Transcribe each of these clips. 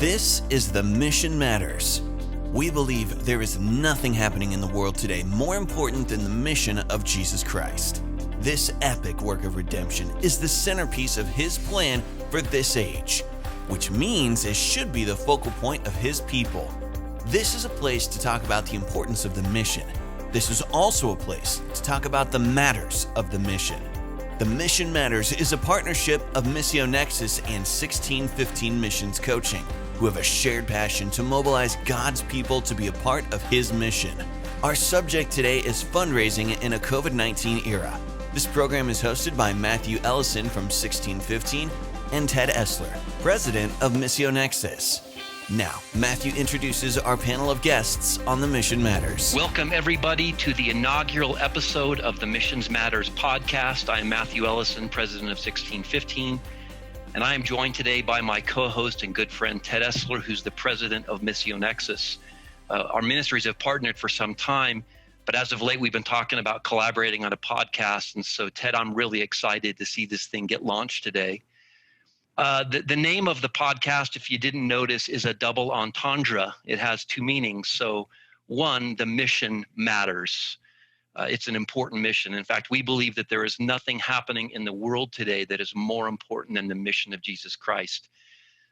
This is the Mission Matters. We believe there is nothing happening in the world today more important than the mission of Jesus Christ. This epic work of redemption is the centerpiece of His plan for this age, which means it should be the focal point of His people. This is a place to talk about the importance of the mission. This is also a place to talk about the matters of the mission. The Mission Matters is a partnership of Misso Nexus and 1615 Missions Coaching, who have a shared passion to mobilize God's people to be a part of His mission. Our subject today is fundraising in a COVID-19 era. This program is hosted by Matthew Ellison from 1615 and Ted Essler, president of Misso Nexus. Now, Matthew introduces our panel of guests on the Mission Matters. Welcome, everybody, to the inaugural episode of the Missions Matters podcast. I am Matthew Ellison, president of 1615, and I am joined today by my co-host and good friend, Ted Essler, who's the president of Misso Nexus. Our ministries have partnered for some time, but as of late, we've been talking about collaborating on a podcast. And so, Ted, I'm really excited to see this thing get launched today. The name of the podcast, if you didn't notice, is a double entendre. It has two meanings. So one, the mission matters. It's an important mission. In fact, we believe that there is nothing happening in the world today that is more important than the mission of Jesus Christ.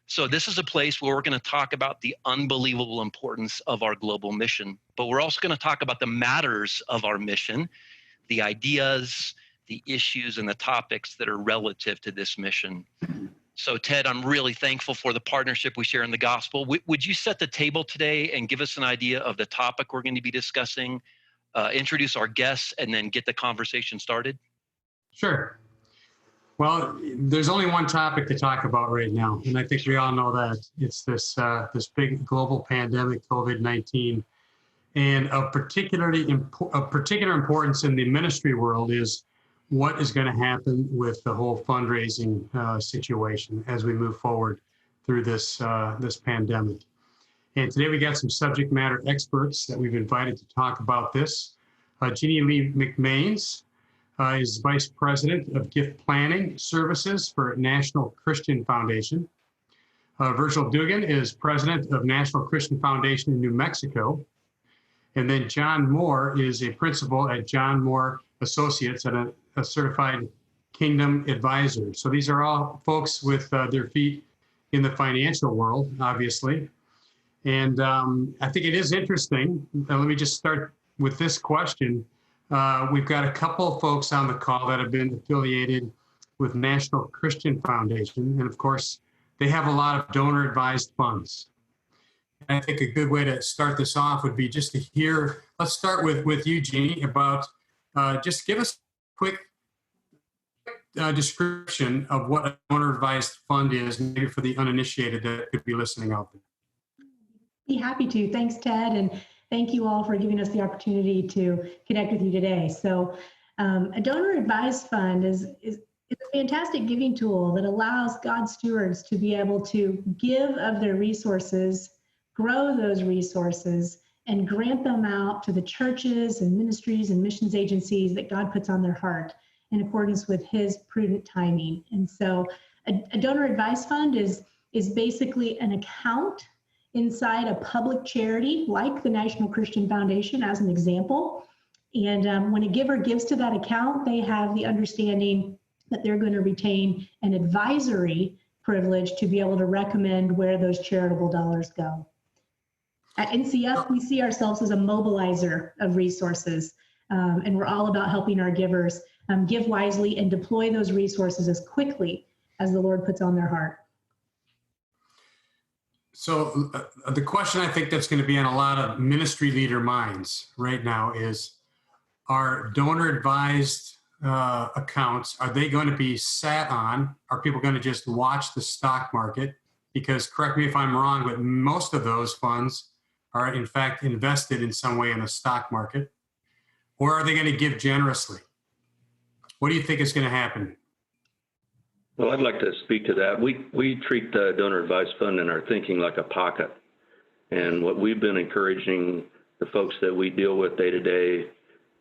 So this is a place where we're going to talk about the unbelievable importance of our global mission, but we're also going to talk about the matters of our mission, the ideas, the issues, and the topics that are relative to this mission. So, Ted, I'm really thankful for the partnership we share in the gospel. Would you set the table today and give us an idea of the topic we're going to be discussing, introduce our guests, and then get the conversation started? Sure. Well, there's only one topic to talk about right now, and I think we all know that. It's this big global pandemic, COVID-19. And of particular importance in the ministry world is what is going to happen with the whole fundraising situation as we move forward through this pandemic. And today we got some subject matter experts that we've invited to talk about this. Jeannie Lee McMains is Vice President of Gift Planning Services for National Christian Foundation. Virgil Dugan is President of National Christian Foundation in New Mexico. And then John Moore is a principal at John Moore Associates and a certified Kingdom advisor. So these are all folks with their feet in the financial world, obviously. And I think it is interesting. Let me just start with this question. We've got a couple of folks on the call that have been affiliated with National Christian Foundation. And of course, they have a lot of donor advised funds. And I think a good way to start this off would be just to hear, let's start with you, Jeannie, about just give us quick description of what a donor advised fund is, maybe for the uninitiated that could be listening out there. Be happy to. Thanks, Ted, and thank you all for giving us the opportunity to connect with you today. So a donor advised fund is a fantastic giving tool that allows God's stewards to be able to give of their resources, grow those resources, and grant them out to the churches and ministries and missions agencies that God puts on their heart in accordance with His prudent timing. And so a donor advised fund is basically an account inside a public charity like the National Christian Foundation as an example. And when a giver gives to that account, they have the understanding that they're going to retain an advisory privilege to be able to recommend where those charitable dollars go. At NCF, we see ourselves as a mobilizer of resources, and we're all about helping our givers give wisely and deploy those resources as quickly as the Lord puts on their heart. So the question I think that's going to be on a lot of ministry leader minds right now is, are donor advised accounts, are they going to be sat on? Are people going to just watch the stock market? Because correct me if I'm wrong, but most of those funds are in fact invested in some way in the stock market, or are they going to give generously? What do you think is going to happen? Well, I'd like to speak to that. We treat the donor advised fund in our thinking like a pocket. And what we've been encouraging the folks that we deal with day to day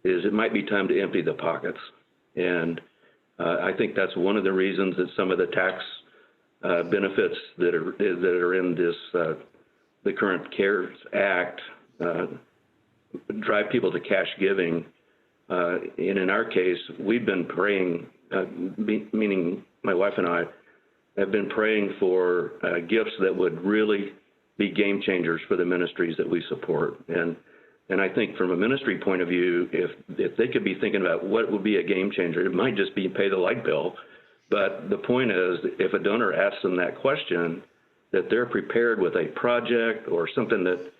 is it might be time to empty the pockets. And I think that's one of the reasons that some of the tax benefits that are in this the current CARES Act drive people to cash giving. And in our case, we've been praying, meaning my wife and I have been praying for gifts that would really be game changers for the ministries that we support. And I think from a ministry point of view, if they could be thinking about what would be a game changer, it might just be pay the light bill. But the point is, if a donor asks them that question, that they're prepared with a project or something that,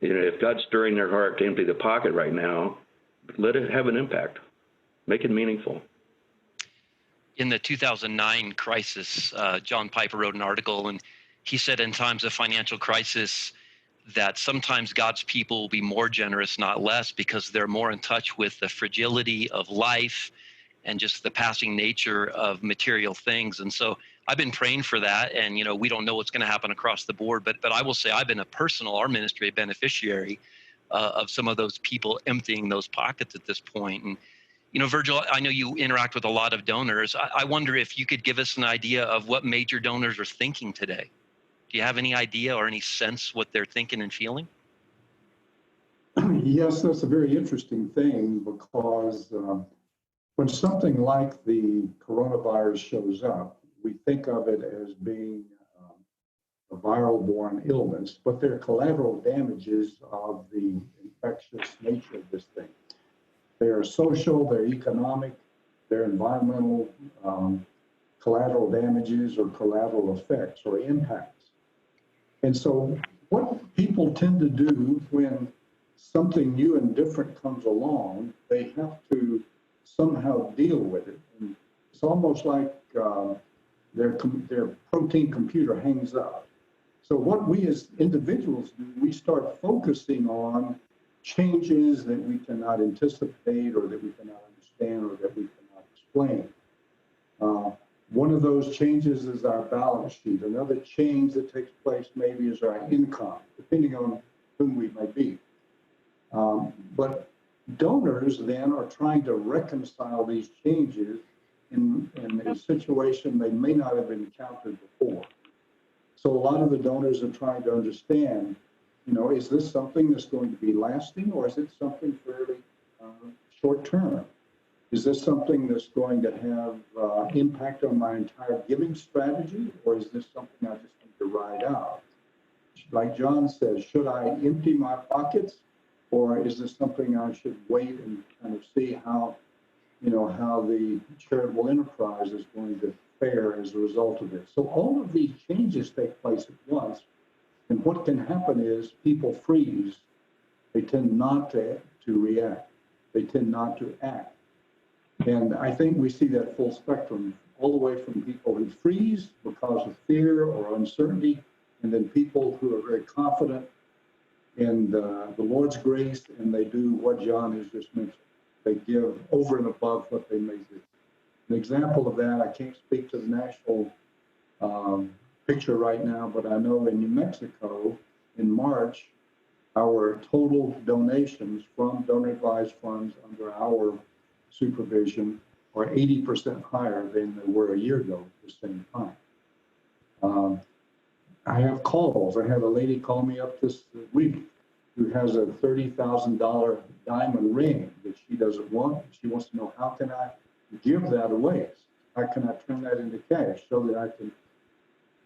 if God's stirring their heart to empty the pocket right now, let it have an impact. Make it meaningful. In the 2009 crisis, John Piper wrote an article, and he said in times of financial crisis that sometimes God's people will be more generous, not less, because they're more in touch with the fragility of life and just the passing nature of material things. And so I've been praying for that. And, we don't know what's going to happen across the board, but I will say I've been our ministry, a beneficiary of some of those people emptying those pockets at this point. And, Virgil, I know you interact with a lot of donors. I wonder if you could give us an idea of what major donors are thinking today. Do you have any idea or any sense what they're thinking and feeling? Yes, that's a very interesting thing, because when something like the coronavirus shows up, we think of it as being a viral-borne illness, but there are collateral damages of the infectious nature of this thing. They are social, they're economic, they're environmental collateral damages or collateral effects or impacts. And so what people tend to do when something new and different comes along, they have to somehow deal with it. And it's almost like their protein computer hangs up. So what we as individuals do, we start focusing on changes that we cannot anticipate or that we cannot understand or that we cannot explain. One of those changes is our balance sheet. Another change that takes place maybe is our income, depending on whom we may be. But donors then are trying to reconcile these changes in a situation they may not have encountered before. So a lot of the donors are trying to understand, is this something that's going to be lasting, or is it something fairly short term? Is this something that's going to have impact on my entire giving strategy, or is this something I just need to ride out? Like John says, should I empty my pockets, or is this something I should wait and kind of see how the charitable enterprise is going to fare as a result of this? So all of these changes take place at once, and what can happen is people freeze. They tend not to react. They tend not to act. And I think we see that full spectrum, all the way from people who freeze because of fear or uncertainty, and then people who are very confident in the Lord's grace, and they do what John has just mentioned. They give over and above what they may do. An example of that, I can't speak to the national picture right now, but I know in New Mexico, in March, our total donations from donor-advised funds under our supervision are 80% higher than they were a year ago at the same time. I have calls. I had a lady call me up this week who has a $30,000 diamond ring that she doesn't want. She wants to know, how can I give that away? How can I turn that into cash so that I can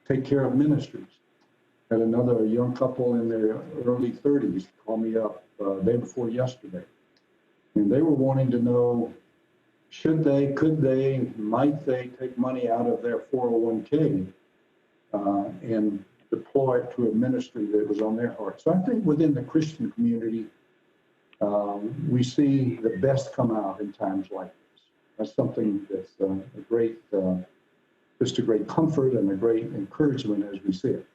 take care of ministries? Had another young couple in their early 30s call me up day before yesterday. And they were wanting to know, should they, could they, might they take money out of their 401k and deploy it to a ministry that was on their heart. So I think within the Christian community, we see the best come out in times like this. That's something that's just a great comfort and a great encouragement as we see it.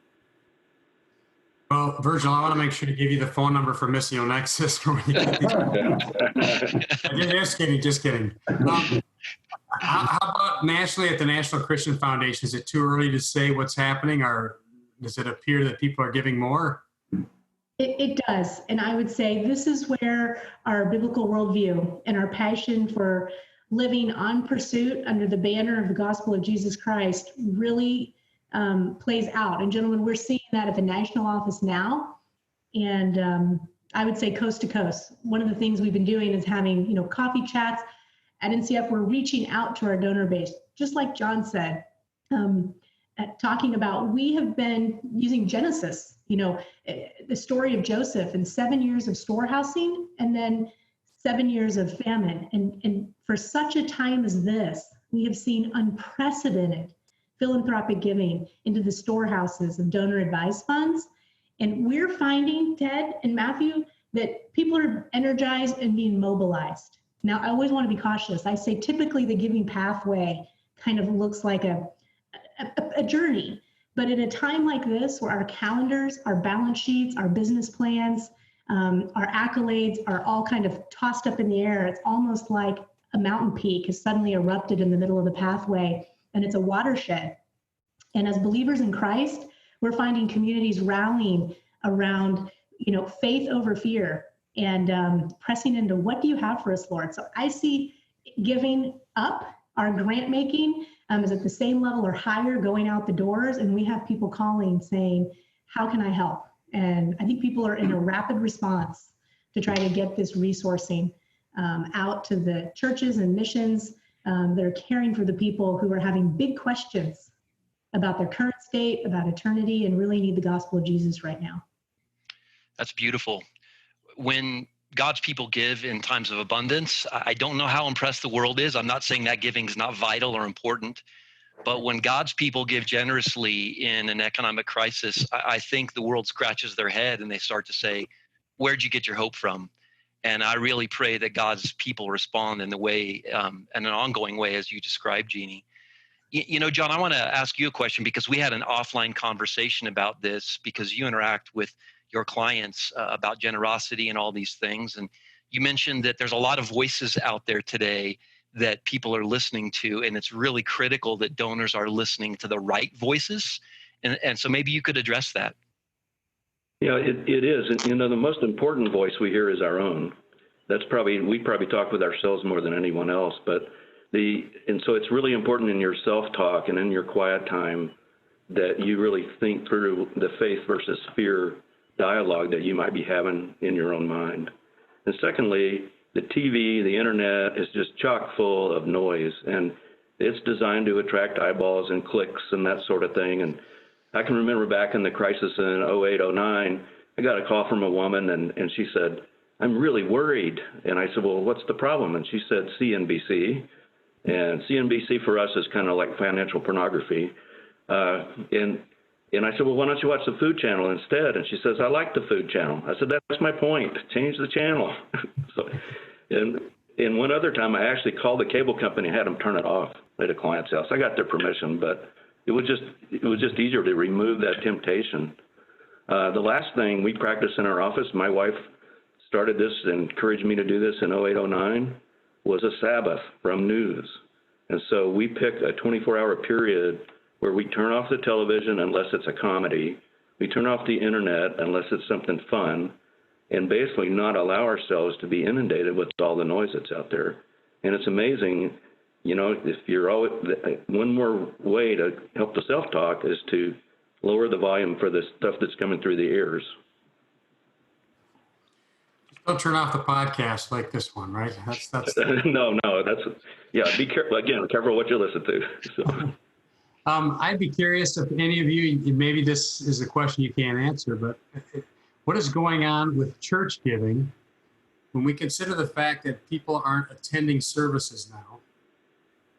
Well, Virgil, I want to make sure to give you the phone number for Misso Nexus. Just kidding. How about nationally at the National Christian Foundation? Is it too early to say what's happening, or does it appear that people are giving more? It does. And I would say this is where our biblical worldview and our passion for living on pursuit under the banner of the gospel of Jesus Christ really plays out. And gentlemen, we're seeing that at the national office now. And I would say coast to coast. One of the things we've been doing is having, coffee chats. At NCF, we're reaching out to our donor base, just like John said, talking about, we have been using Genesis, the story of Joseph and 7 years of storehousing and then 7 years of famine. And for such a time as this, we have seen unprecedented philanthropic giving into the storehouses of donor advised funds. And we're finding, Ted and Matthew, that people are energized and being mobilized. Now, I always want to be cautious. I say typically the giving pathway kind of looks like a journey. But in a time like this, where our calendars, our balance sheets, our business plans, our accolades are all kind of tossed up in the air, it's almost like a mountain peak has suddenly erupted in the middle of the pathway, and it's a watershed. And as believers in Christ, we're finding communities rallying around, faith over fear and pressing into, what do you have for us, Lord? So I see giving up, our grant making is at the same level or higher, going out the doors, and we have people calling saying, how can I help? And I think people are in a rapid response to try to get this resourcing out to the churches and missions that are caring for the people who are having big questions about their current state, about eternity, and really need the gospel of Jesus right now. That's beautiful. When God's people give in times of abundance, I don't know how impressed the world is. I'm not saying that giving is not vital or important, but when God's people give generously in an economic crisis, I think the world scratches their head and they start to say, where'd you get your hope from? And I really pray that God's people respond in the way, in an ongoing way, as you described, Jeannie. John, I want to ask you a question, because we had an offline conversation about this, because you interact with your clients about generosity and all these things. And you mentioned that there's a lot of voices out there today that people are listening to, and it's really critical that donors are listening to the right voices. And so maybe you could address that. Yeah, it is. And, the most important voice we hear is our own. We probably talk with ourselves more than anyone else, and so it's really important in your self-talk and in your quiet time that you really think through the faith versus fear dialogue that you might be having in your own mind. And secondly, the TV, the internet is just chock full of noise, and it's designed to attract eyeballs and clicks and that sort of thing. And I can remember back in the crisis in 08, 09, I got a call from a woman, and she said, I'm really worried. And I said, well, what's the problem? And she said, CNBC. And CNBC for us is kind of like financial pornography. And I said, well, why don't you watch the Food Channel instead? And she says, I like the Food Channel. I said, that's my point. Change the channel. And one other time, I actually called the cable company and had them turn it off at a client's house. I got their permission, but it was just easier to remove that temptation. The last thing we practice in our office, my wife started this and encouraged me to do this in 08, 09, was a Sabbath from news. And so we pick a 24-hour period where we turn off the television unless it's a comedy, we turn off the internet unless it's something fun, and basically not allow ourselves to be inundated with all the noise that's out there. And it's amazing, if you're always, one more way to help the self-talk is to lower the volume for the stuff that's coming through the ears. Don't turn off the podcast like this one, right? That's No, be careful. Again, careful what you listen to. So. I'd be curious if any of you, maybe this is a question you can't answer, but what is going on with church giving when we consider the fact that people aren't attending services now?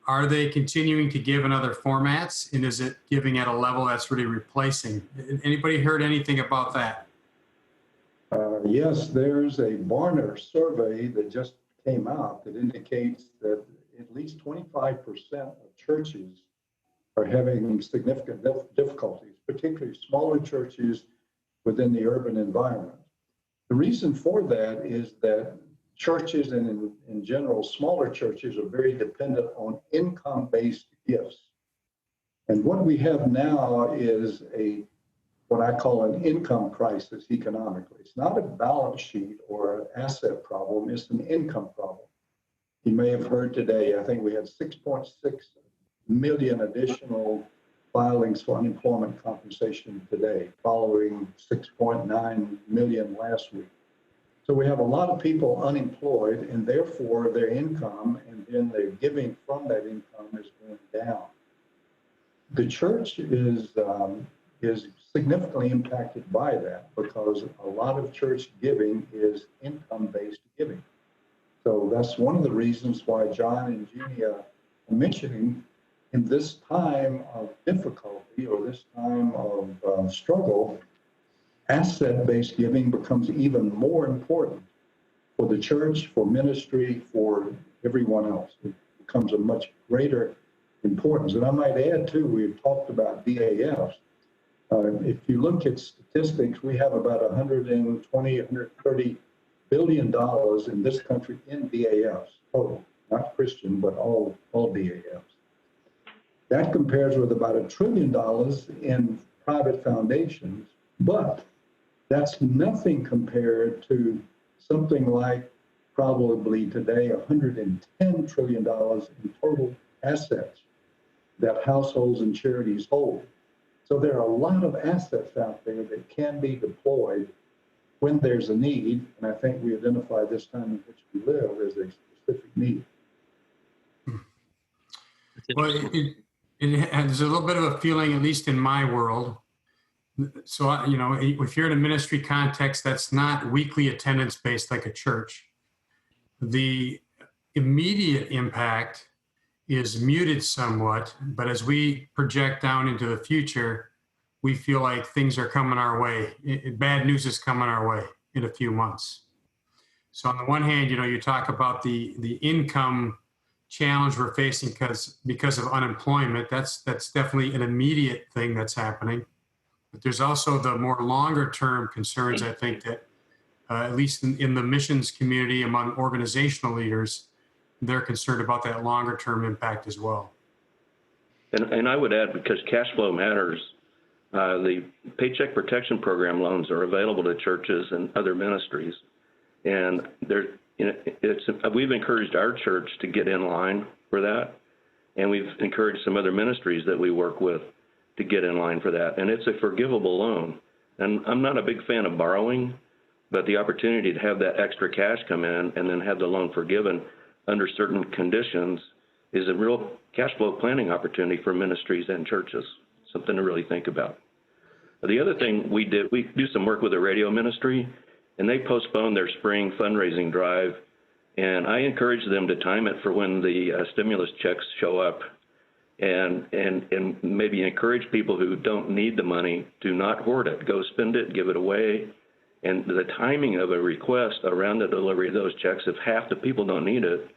Are they continuing to give in other formats, and is it giving at a level that's really replacing? Anybody heard anything about that? Yes, there's a Barner survey that just came out that indicates that at least 25% of churches are having significant difficulties, particularly smaller churches within the urban environment. The reason for that is that churches and in general, smaller churches are very dependent on income-based gifts. And what we have now is what I call an income crisis economically. It's not a balance sheet or an asset problem, it's an income problem. You may have heard today, I think we had 6.6 million additional filings for unemployment compensation today, following 6.9 million last week. So we have a lot of people unemployed, and therefore their income and then their giving from that income is going down. The church is significantly impacted by that because a lot of church giving is income-based giving. So that's one of the reasons why John and Jeannie are mentioning in this time of difficulty or this time of struggle, asset-based giving becomes even more important for the church, for ministry, for everyone else. It becomes a much greater importance. And I might add too, we've talked about DAFs. If you look at statistics, we have about $120, $130 billion in this country in DAFs total, not Christian, but all DAFs. That compares with about $1 trillion in private foundations, but that's nothing compared to something like probably today $110 trillion in total assets that households and charities hold. So there are a lot of assets out there that can be deployed when there's a need, and I think we identify this time in which we live as a specific need. Well, there's a little bit of a feeling, at least in my world. So, if you're in a ministry context that's not weekly attendance based like a church, the immediate impact is muted somewhat, but as we project down into the future, we feel like things are coming our way. Bad news is coming our way in a few months. So on the one hand, you talk about the income challenge we're facing because of unemployment. That's definitely an immediate thing that's happening. But there's also the more longer term concerns, I think, that at least in the missions community among organizational leaders, they're concerned about that longer term impact as well. And I would add, because cash flow matters, the Paycheck Protection Program loans are available to churches and other ministries. And we've encouraged our church to get in line for that. And we've encouraged some other ministries that we work with to get in line for that. And it's a forgivable loan. And I'm not a big fan of borrowing, but the opportunity to have that extra cash come in and then have the loan forgiven under certain conditions is a real cash flow planning opportunity for ministries and churches, something to really think about. The other thing we do some work with a radio ministry, and they postponed their spring fundraising drive, and I encourage them to time it for when the stimulus checks show up, and maybe encourage people who don't need the money to not hoard it, go spend it, give it away. And the timing of a request around the delivery of those checks, if half the people don't need it,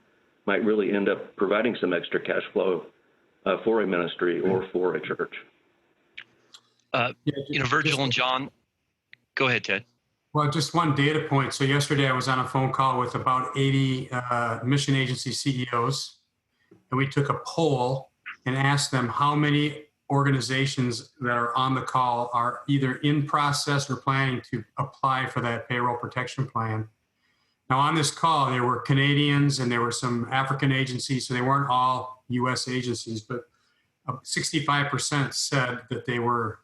might really end up providing some extra cash flow for a ministry or for a church. Virgil and John, go ahead, Ted. Well, just one data point. So yesterday I was on a phone call with about 80 mission agency CEOs, and we took a poll and asked them how many organizations that are on the call are either in process or planning to apply for that payroll protection plan. Now on this call, there were Canadians and there were some African agencies, so they weren't all US agencies, but 65% said that they were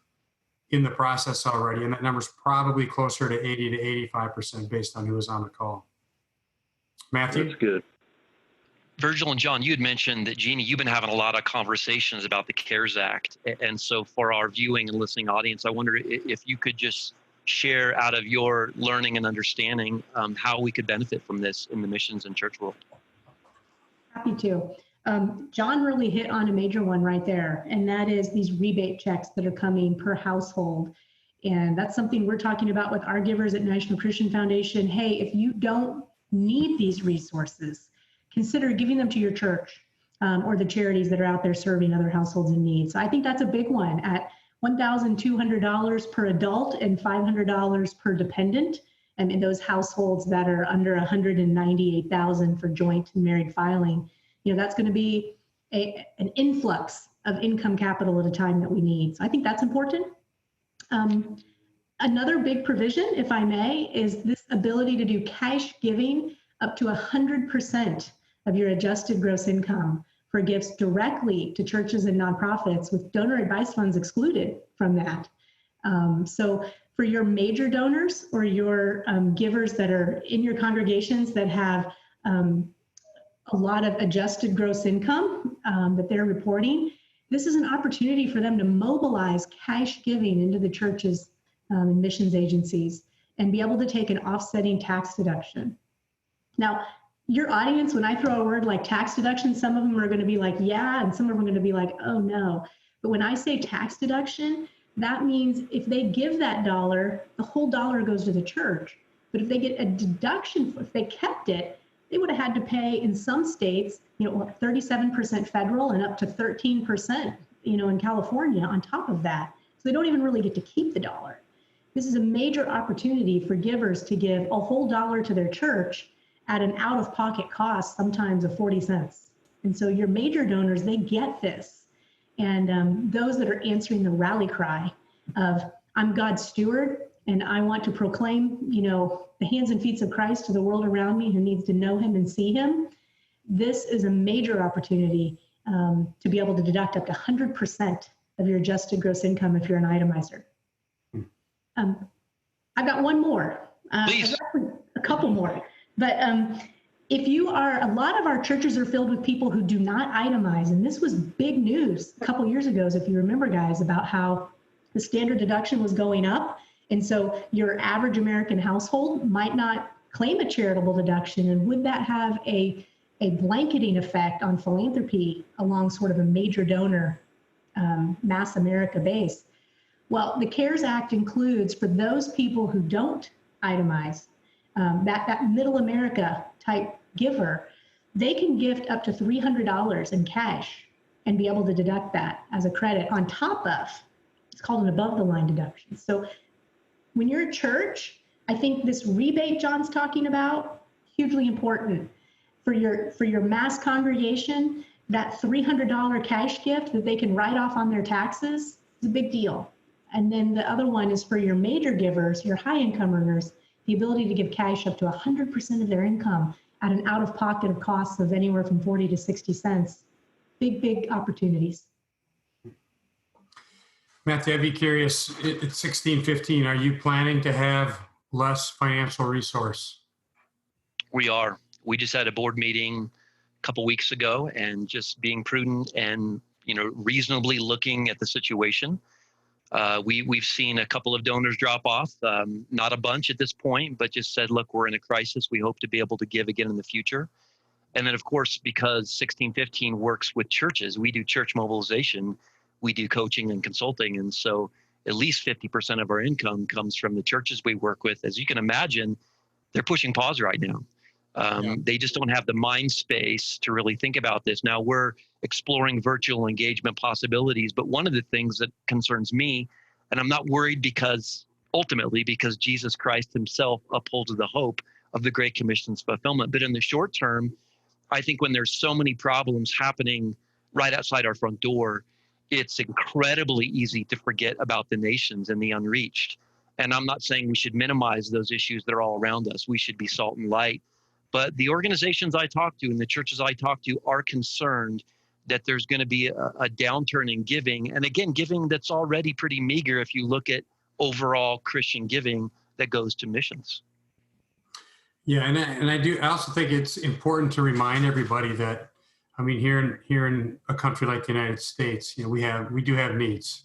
in the process already, and that number's probably closer to 80 to 85% based on who was on the call. Matthew? That's good. Virgil and John, you had mentioned that, Jeannie, you've been having a lot of conversations about the CARES Act. And so for our viewing and listening audience, I wonder if you could just share out of your learning and understanding how we could benefit from this in the missions and church world. Happy to. John really hit on a major one right there, and that is these rebate checks that are coming per household. And that's something we're talking about with our givers at National Christian Foundation. Hey, if you don't need these resources, consider giving them to your church or the charities that are out there serving other households in need. So I think that's a big one at $1,200 per adult and $500 per dependent. And in those households that are under $198,000 for joint and married filing, that's going to be an influx of income capital at a time that we need. So I think that's important. Another big provision, if I may, is this ability to do cash giving up to 100% of your adjusted gross income for gifts directly to churches and nonprofits, with donor advice funds excluded from that. So for your major donors or your givers that are in your congregations that have a lot of adjusted gross income that they're reporting, this is an opportunity for them to mobilize cash giving into the churches and missions agencies and be able to take an offsetting tax deduction. Now, your audience, when I throw a word like tax deduction, some of them are going to be like, yeah, and some of them are going to be like, oh no. But when I say tax deduction, that means if they give that dollar, the whole dollar goes to the church. But if they get a deduction, if they kept it, they would have had to pay in some states, 37% federal and up to 13%, in California on top of that. So they don't even really get to keep the dollar. This is a major opportunity for givers to give a whole dollar to their church at an out-of-pocket cost, sometimes of 40 cents. And so your major donors, they get this. And those that are answering the rally cry of, I'm God's steward, and I want to proclaim, the hands and feet of Christ to the world around me who needs to know him and see him. This is a major opportunity to be able to deduct up to 100% of your adjusted gross income if you're an itemizer. I've got one more. Please. A couple more. But if you are, a lot of our churches are filled with people who do not itemize. And this was big news a couple years ago, if you remember, guys, about how the standard deduction was going up. And so your average American household might not claim a charitable deduction. And would that have a blanketing effect on philanthropy along sort of a major donor mass America base? Well, the CARES Act includes, for those people who don't itemize, that middle America type giver, they can gift up to $300 in cash and be able to deduct that as a credit on top of, it's called an above the line deduction. So when you're a church, I think this rebate John's talking about, hugely important. For your mass congregation, that $300 cash gift that they can write off on their taxes is a big deal. And then the other one is for your major givers, your high income earners, the ability to give cash up to 100% of their income at an out-of-pocket of costs of anywhere from 40 to 60 cents. Big, big opportunities. Matthew, I'd be curious, at 1615, are you planning to have less financial resource? We are. We just had a board meeting a couple weeks ago, and just being prudent and reasonably looking at the situation. We've seen a couple of donors drop off, not a bunch at this point, but just said, look, we're in a crisis. We hope to be able to give again in the future. And then, of course, because 1615 works with churches, we do church mobilization, we do coaching and consulting. And so at least 50% of our income comes from the churches we work with. As you can imagine, they're pushing pause right now. They just don't have the mind space to really think about this. Now we're exploring virtual engagement possibilities, but one of the things that concerns me, and I'm not worried because Jesus Christ himself upholds the hope of the Great Commission's fulfillment. But in the short term, I think when there's so many problems happening right outside our front door, it's incredibly easy to forget about the nations and the unreached. And I'm not saying we should minimize those issues that are all around us. We should be salt and light. But the organizations I talk to and the churches I talk to are concerned that there's going to be a downturn in giving. And again, giving that's already pretty meager if you look at overall Christian giving that goes to missions. Yeah, and I also think it's important to remind everybody that, here in a country like the United States, we do have needs,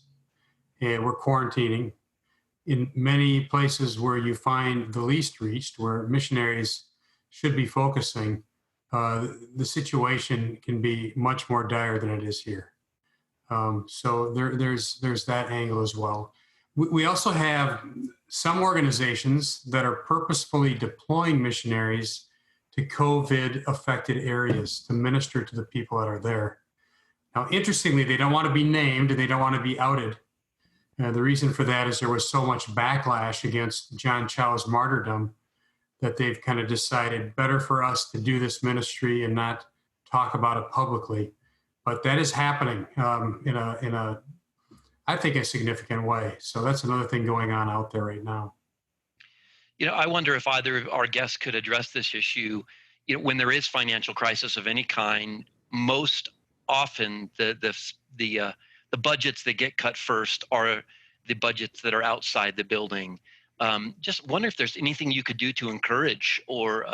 and we're quarantining. In many places where you find the least reached, where missionaries should be focusing, the situation can be much more dire than it is here. So there's that angle as well. We also have some organizations that are purposefully deploying missionaries to COVID-affected areas to minister to the people that are there. Now, interestingly, they don't want to be named and they don't want to be outed. The reason for that is there was so much backlash against John Chow's martyrdom that they've kind of decided better for us to do this ministry and not talk about it publicly. But that is happening in a I think, a significant way. So that's another thing going on out there right now. I wonder if either of our guests could address this issue. When there is financial crisis of any kind, most often the budgets that get cut first are the budgets that are outside the building. Just wonder if there's anything you could do to encourage or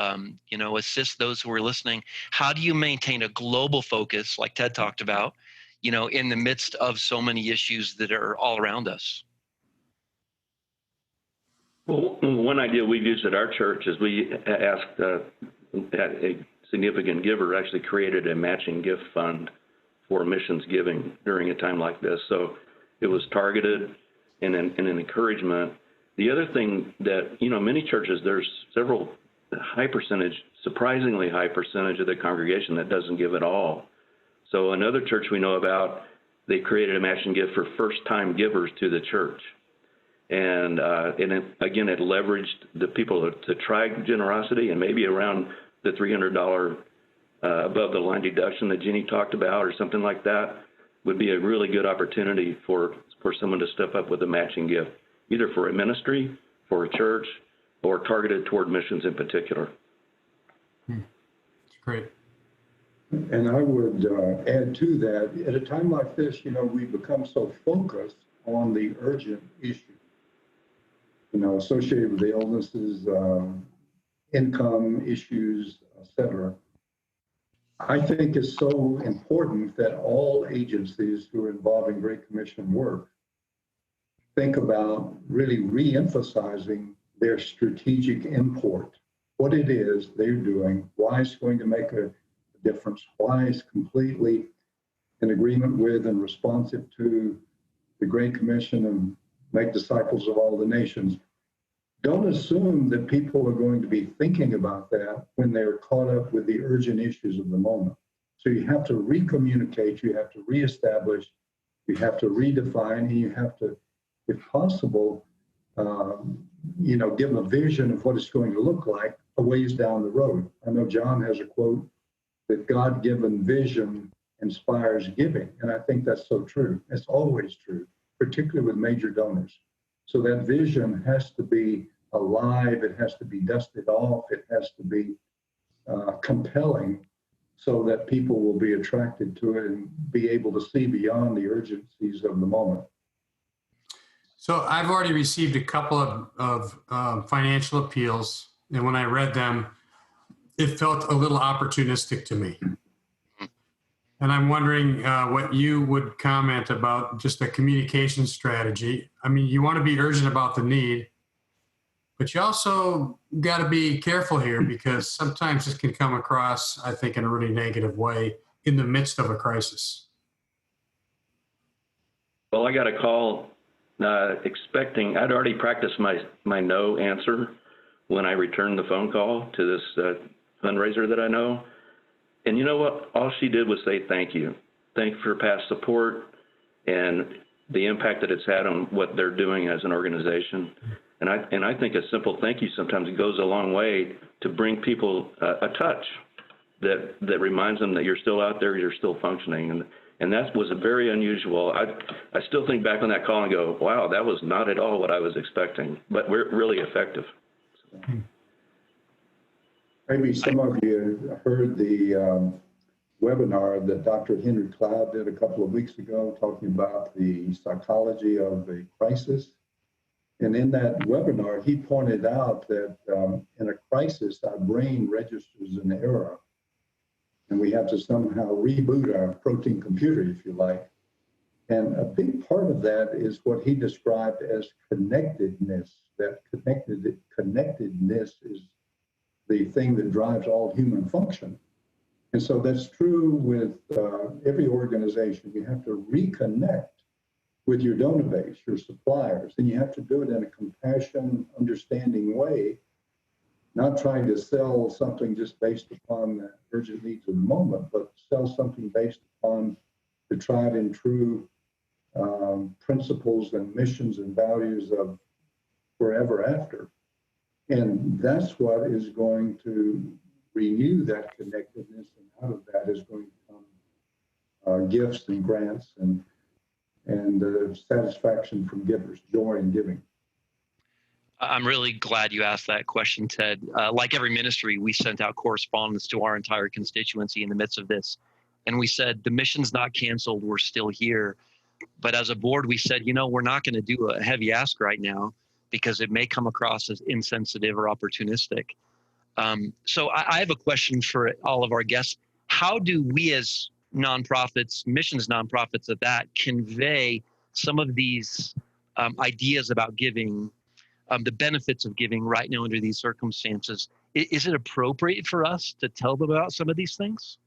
assist those who are listening. How do you maintain a global focus, like Ted talked about, in the midst of so many issues that are all around us? Well, one idea we've used at our church is we asked a significant giver actually created a matching gift fund for missions giving during a time like this. So it was targeted and an encouragement. The other thing that, many churches, there's several surprisingly high percentage of the congregation that doesn't give at all. So another church we know about, they created a matching gift for first-time givers to the church. And it leveraged the people to try generosity, and maybe around the $300 above the line deduction that Jeannie talked about or something like that would be a really good opportunity for someone to step up with a matching gift, either for a ministry, for a church, or targeted toward missions in particular. That's great. And I would add to that, at a time like this, we become so focused on the urgent issue, associated with the illnesses, income issues, etc. I think it's so important that all agencies who are involved in Great Commission work think about really re-emphasizing their strategic import, what it is they're doing, why it's going to make a difference, why it's completely in agreement with and responsive to the Great Commission and make disciples of all the nations. Don't assume that people are going to be thinking about that when they're caught up with the urgent issues of the moment. So you have to re-communicate, you have to reestablish, you have to redefine, and you have to, if possible, give a vision of what it's going to look like a ways down the road. I know John has a quote that God-given vision inspires giving, and I think that's so true. It's always true, particularly with major donors. So that vision has to be alive, it has to be dusted off, it has to be compelling so that people will be attracted to it and be able to see beyond the urgencies of the moment. So I've already received a couple of financial appeals, and when I read them, it felt a little opportunistic to me. And I'm wondering what you would comment about just a communication strategy. I mean, you want to be urgent about the need, but you also got to be careful here because sometimes this can come across, I think, in a really negative way in the midst of a crisis. Well, I got a call expecting, I'd already practiced my no answer when I returned the phone call to this fundraiser that I know. And you know what? All she did was say thank you. Thank you for past support and the impact that it's had on what they're doing as an organization. And I think a simple thank you sometimes goes a long way to bring people a touch that reminds them that you're still out there, you're still functioning. And that was very unusual. I still think back on that call and go, wow, that was not at all what I was expecting, but we're really effective. Maybe some of you heard the webinar that Dr. Henry Cloud did a couple of weeks ago, talking about the psychology of a crisis. And in that webinar, he pointed out that in a crisis, our brain registers an error. And we have to somehow reboot our protein computer, if you like. And a big part of that is what he described as connectedness. That connectedness is the thing that drives all human function. And so that's true with every organization. You have to reconnect with your donor base, your suppliers, and you have to do it in a compassionate, understanding way, not trying to sell something just based upon the urgent needs of the moment, but sell something based upon the tried and true principles and missions and values of forever after. And that's what is going to renew that connectedness, and out of that is going to come gifts and grants and satisfaction from givers, joy in giving. I'm really glad you asked that question, Ted. Like every ministry, we sent out correspondence to our entire constituency in the midst of this. And we said, the mission's not canceled, we're still here. But as a board, we said, we're not going to do a heavy ask right now because it may come across as insensitive or opportunistic. So I have a question for all of our guests. How do we as nonprofits, missions nonprofits at that, convey some of these ideas about giving, the benefits of giving right now under these circumstances? Is it appropriate for us to tell them about some of these things?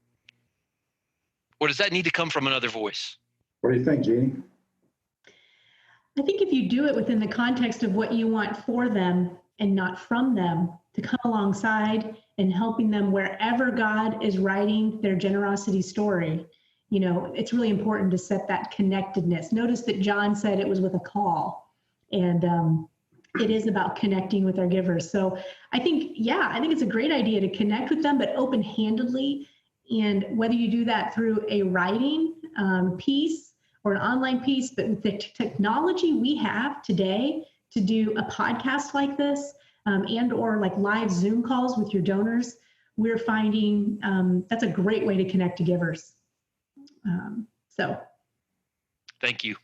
Or does that need to come from another voice? What do you think, Jeannie? I think if you do it within the context of what you want for them and not from them, to come alongside and helping them wherever God is writing their generosity story, it's really important to set that connectedness. Notice that John said it was with a call, and it is about connecting with our givers. So I think it's a great idea to connect with them, but open-handedly. And whether you do that through a writing piece or an online piece, but with the technology we have today to do a podcast like this and or like live Zoom calls with your donors, we're finding that's a great way to connect to givers. Thank you.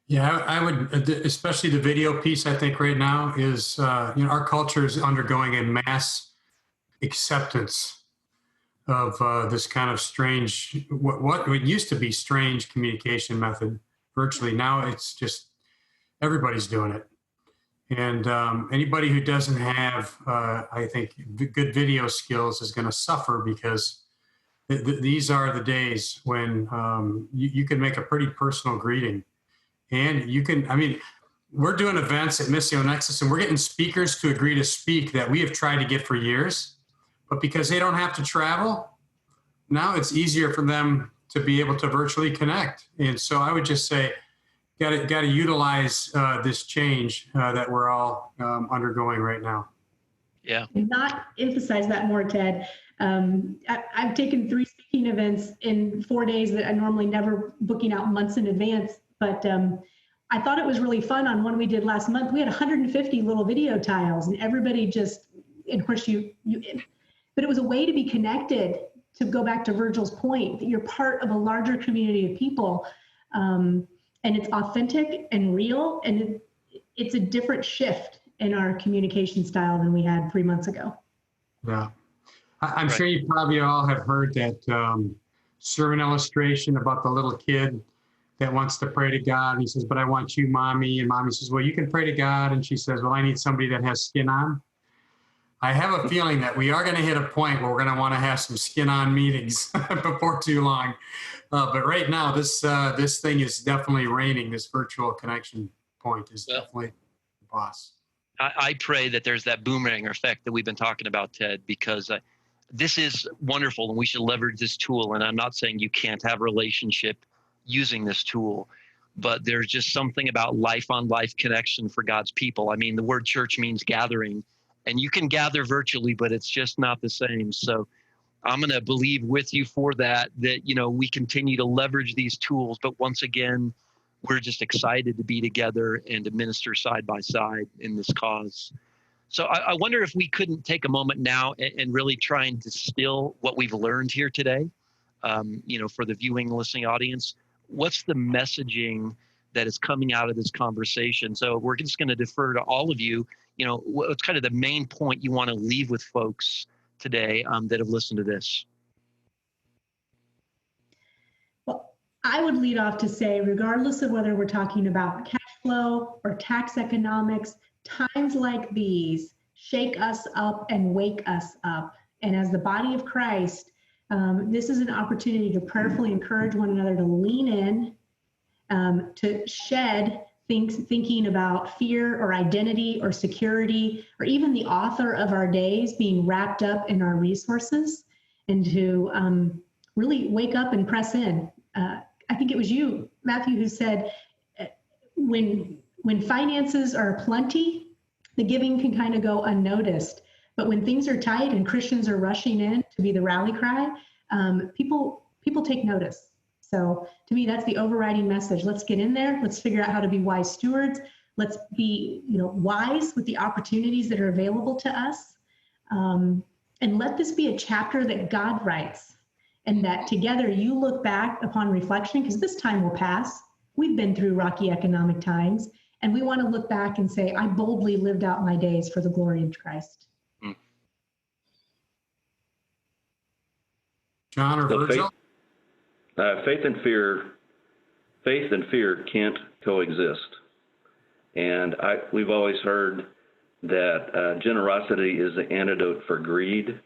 Yeah, I would, especially the video piece, I think right now is, our culture is undergoing a mass acceptance of this kind of strange, what used to be strange communication method virtually. Now it's just, everybody's doing it. And anybody who doesn't have, I think, good video skills is going to suffer, because these are the days when you can make a pretty personal greeting. And you can, we're doing events at Misso Nexus, and we're getting speakers to agree to speak that we have tried to get for years. But because they don't have to travel, now it's easier for them to be able to virtually connect. And so I would just say, got to utilize this change that we're all undergoing right now. Yeah. And not emphasize that more, Ted. I've taken 3 speaking events in 4 days that I normally never booking out months in advance. But I thought it was really fun on one we did last month. We had 150 little video tiles, and everybody just, and of course but it was a way to be connected, to go back to Virgil's point, that you're part of a larger community of people. And it's authentic and real, and it's a different shift in our communication style than we had 3 months ago. Yeah. I'm sure you probably all have heard that sermon illustration about the little kid that wants to pray to God. And he says, but I want you, Mommy. And Mommy says, well, you can pray to God. And she says, well, I need somebody that has skin on. I have a feeling that we are going to hit a point where we're going to want to have some skin on meetings before too long. But right now, this thing is definitely reigning. This virtual connection point is definitely the boss. I pray that there's that boomerang effect that we've been talking about, Ted, because this is wonderful and we should leverage this tool. And I'm not saying you can't have a relationship using this tool, but there's just something about life on life connection for God's people. The word church means gathering, and you can gather virtually, but it's just not the same. So I'm going to believe with you for that we continue to leverage these tools, but once again, we're just excited to be together and to minister side by side in this cause. So I wonder if we couldn't take a moment now and really try and distill what we've learned here today, for the viewing and listening audience. What's the messaging that is coming out of this conversation? So we're just going to defer to all of you. What's kind of the main point you want to leave with folks today that have listened to this? Well, I would lead off to say, regardless of whether we're talking about cash flow or tax economics, times like these shake us up and wake us up. And as the body of Christ, this is an opportunity to prayerfully encourage one another to lean in, to shed thinking about fear or identity or security, or even the author of our days being wrapped up in our resources, and to really wake up and press in. I think it was you, Matthew, who said, when finances are plenty, the giving can kind of go unnoticed. But when things are tight and Christians are rushing in to be the rally cry, people take notice. So to me, that's the overriding message. Let's get in there. Let's figure out how to be wise stewards. Let's be, wise with the opportunities that are available to us. And let this be a chapter that God writes. and that together you look back upon reflection, because this time will pass. We've been through rocky economic times, and we want to look back and say, I boldly lived out my days for the glory of Christ. John or Virgil? Faith and fear can't coexist. And we've always heard that generosity is the antidote for greed.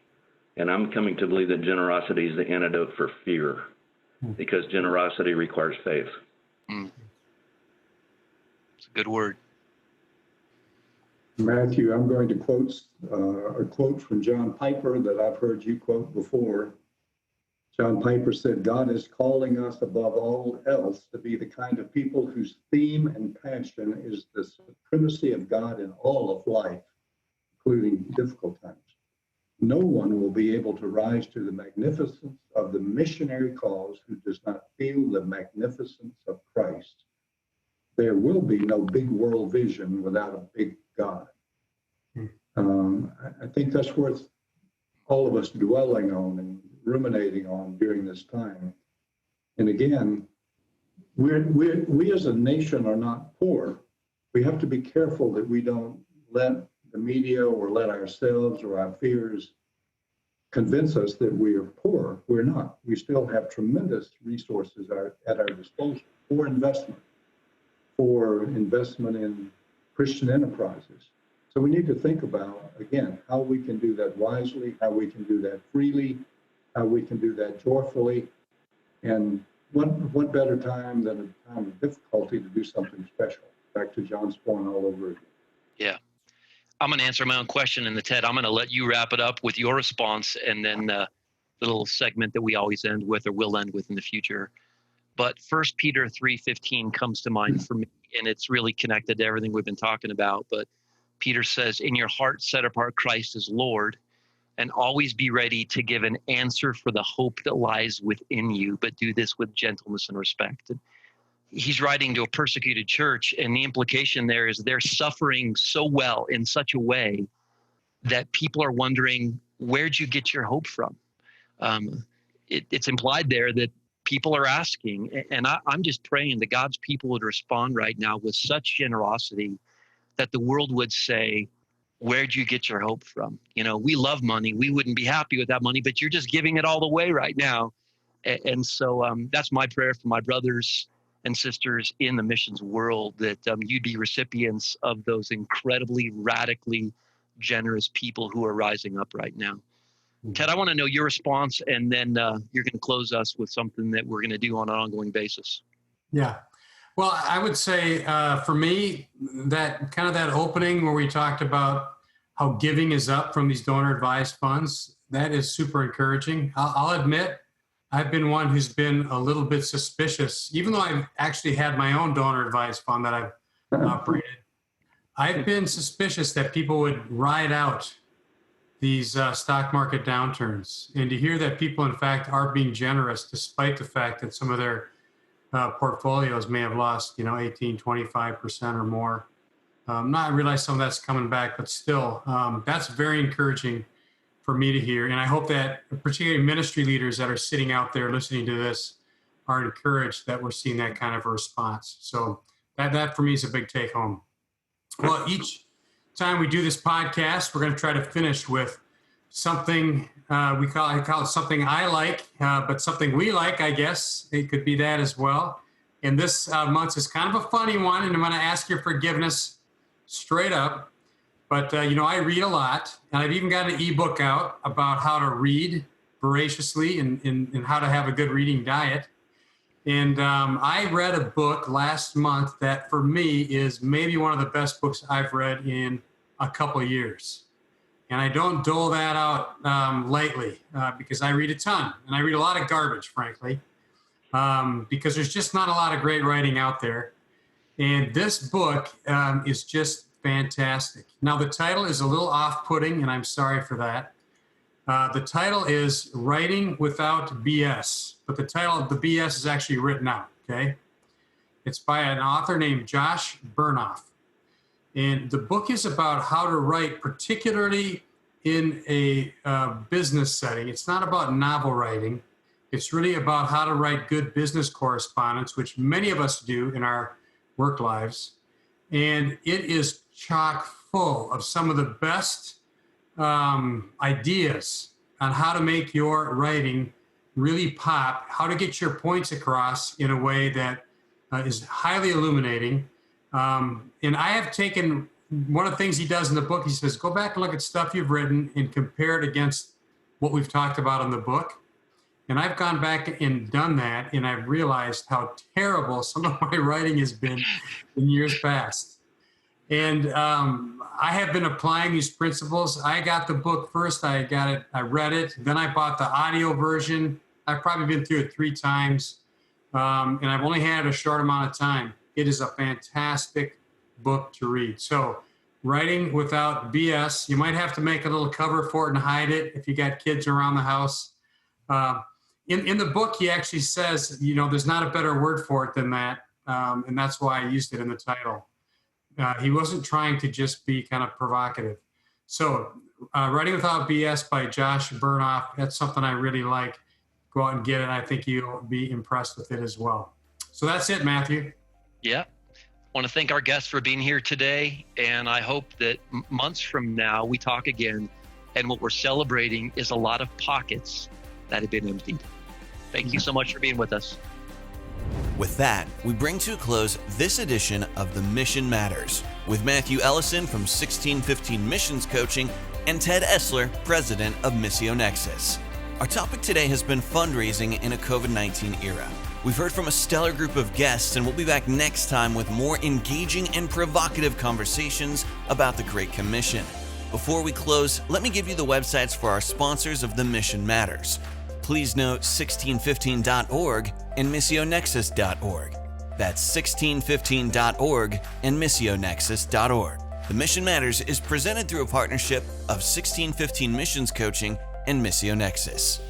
And I'm coming to believe that generosity is the antidote for fear, because generosity requires faith. It's a good word. Matthew, I'm going to quote a quote from John Piper that I've heard you quote before. John Piper said, God is calling us above all else to be the kind of people whose theme and passion is the supremacy of God in all of life, including difficult times. No one will be able to rise to the magnificence of the missionary cause who does not feel the magnificence of Christ. There will be no big world vision without a big God. I think that's worth all of us dwelling on and ruminating on during this time. And again, we as a nation are not poor. We have to be careful that we don't let the media or let ourselves or our fears convince us that we are poor. We're not. We still have tremendous resources at our disposal for investment in Christian enterprises. So we need to think about, again, how we can do that wisely, how we can do that freely, how we can do that joyfully. And what better time than a time of difficulty to do something special? Back to John's point all over again. Yeah. I'm going to answer my own question, and Ted, I'm going to let you wrap it up with your response, and then the little segment that we always end with, or will end with in the future. But 1 Peter 3:15 comes to mind for me, and it's really connected to everything we've been talking about. But Peter says, in your heart set apart Christ as Lord, and always be ready to give an answer for the hope that lies within you, but do this with gentleness and respect. And he's writing to a persecuted church, and the implication there is they're suffering so well in such a way that people are wondering, where'd you get your hope from? It's implied there that people are asking, and I'm just praying that God's people would respond right now with such generosity that the world would say, where'd you get your hope from? You know, we love money. We wouldn't be happy with that money, but you're just giving it all away right now. And so that's my prayer for my brothers and sisters in the missions world, that you'd be recipients of those incredibly, radically generous people who are rising up right now. Ted, I want to know your response, and then you're going to close us with something that we're going to do on an ongoing basis. Yeah. Well, I would say for me, that kind of that opening where we talked about how giving is up from these donor advised funds, that is super encouraging. I'll admit, I've been one who's been a little bit suspicious, even though I've actually had my own donor advised fund that I've operated. I've been suspicious that people would ride out these stock market downturns, and to hear that people, in fact, are being generous despite the fact that some of their portfolios may have lost, 18, 25% or more. I realize some of that's coming back, but still, that's very encouraging for me to hear. And I hope that particularly ministry leaders that are sitting out there listening to this are encouraged that we're seeing that kind of a response. So that for me is a big take home. Well, each time we do this podcast, we're going to try to finish with something I call it something I like, but something we like, I guess. It could be that as well. And this month is kind of a funny one, and I'm going to ask your forgiveness straight up. But, I read a lot, and I've even got an ebook out about how to read voraciously and how to have a good reading diet. And I read a book last month that for me is maybe one of the best books I've read in a couple of years. And I don't dole that out lightly because I read a ton, and I read a lot of garbage, frankly, because there's just not a lot of great writing out there. And this book is just fantastic. Now, the title is a little off-putting, and I'm sorry for that. The title is Writing Without BS, but the title of the BS is actually written out, okay? It's by an author named Josh Bernoff. And the book is about how to write, particularly in a business setting. It's not about novel writing. It's really about how to write good business correspondence, which many of us do in our work lives. And it is chock full of some of the best ideas on how to make your writing really pop, how to get your points across in a way that is highly illuminating. And I have taken one of the things he does in the book. He says, go back and look at stuff you've written and compare it against what we've talked about in the book. And I've gone back and done that, and I've realized how terrible some of my writing has been in years past. And I have been applying these principles. I got the book first. I read it. Then I bought the audio version. I've probably been through it 3 times. And I've only had a short amount of time. It is a fantastic book to read. So Writing Without BS, you might have to make a little cover for it and hide it if you got kids around the house. In the book, he actually says, there's not a better word for it than that. And that's why I used it in the title. He wasn't trying to just be kind of provocative. So Writing Without BS by Josh Burnoff, that's something I really like. Go out and get it. I think you'll be impressed with it as well. So that's it, Matthew. Yeah. I want to thank our guests for being here today. And I hope that months from now we talk again. And what we're celebrating is a lot of pockets that have been emptied. Thank you so much for being with us. With that, we bring to a close this edition of The Mission Matters with Matthew Ellison from 1615 Missions Coaching and Ted Essler, president of Misso Nexus. Our topic today has been fundraising in a COVID-19 era. We've heard from a stellar group of guests, and we'll be back next time with more engaging and provocative conversations about the Great Commission. Before we close, let me give you the websites for our sponsors of The Mission Matters. Please note 1615.org and missionexus.org. That's 1615.org and missionexus.org. The Mission Matters is presented through a partnership of 1615 Missions Coaching and Misso Nexus.